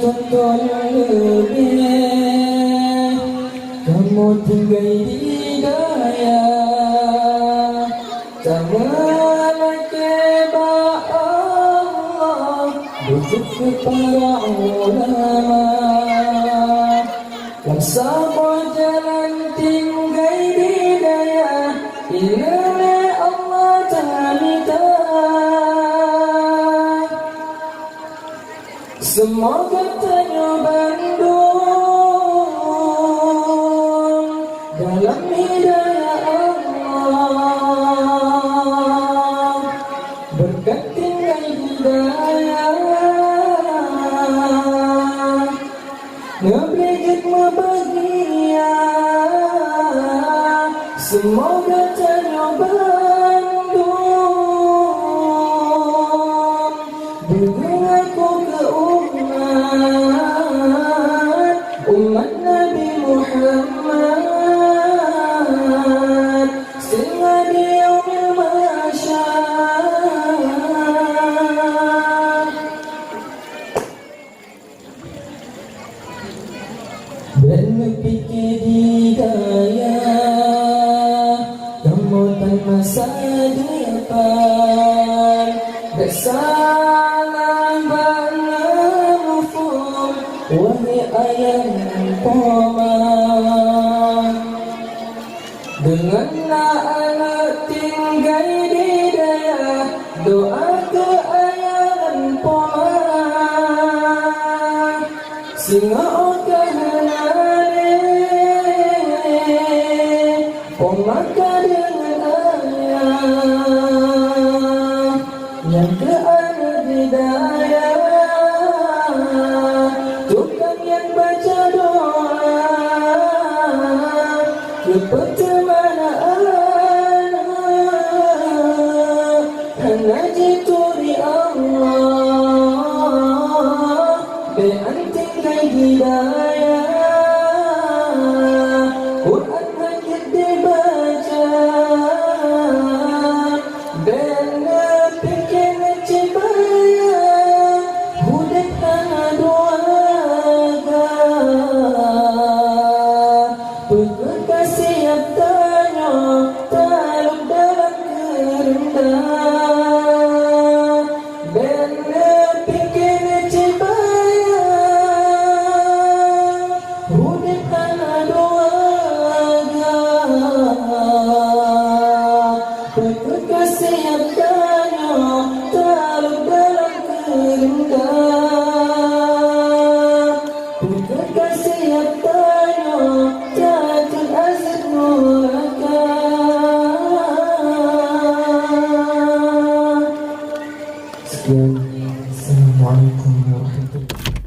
contoh lebih, kamu tinggal di daya, tak melakeba Allah, rujuk kepada ulama. Yang sama jalan tinggal di daya, ilmu Allah ta'ala. Semoga tanya bandung dalam hidayah Allah, berkat tinggal hidayah, ngebrejek bahagia. Semoga tanya bandung dengan aku ke umat Nabi Muhammad, sehingga di yaumil mahsyar. Berpikir di daya, kamu tak masa depan, bersalah banyak mufum, wahai ayam koma. Dengan anak tinggal di daya, doa ke ayam koma. Singa oka hanare, koma dengan ayam yang ke anak di daya. Tukang yang baca doa ke pertemanan, hanya jituri Allah, beanting kay hidayah. Quran hanya dibaca, benar pikir cibaya, hudat hana doaga. Berkasih yang tanya, taluk dalam kerendah, benar pikir cibaya, hudat hana doaga. Berkasih yang tanya, taluk dalam kerendah, berkasih yang tanya, takkan azab neraka. Sekian, Assalamualaikum warahmatullahi wabarakatuh.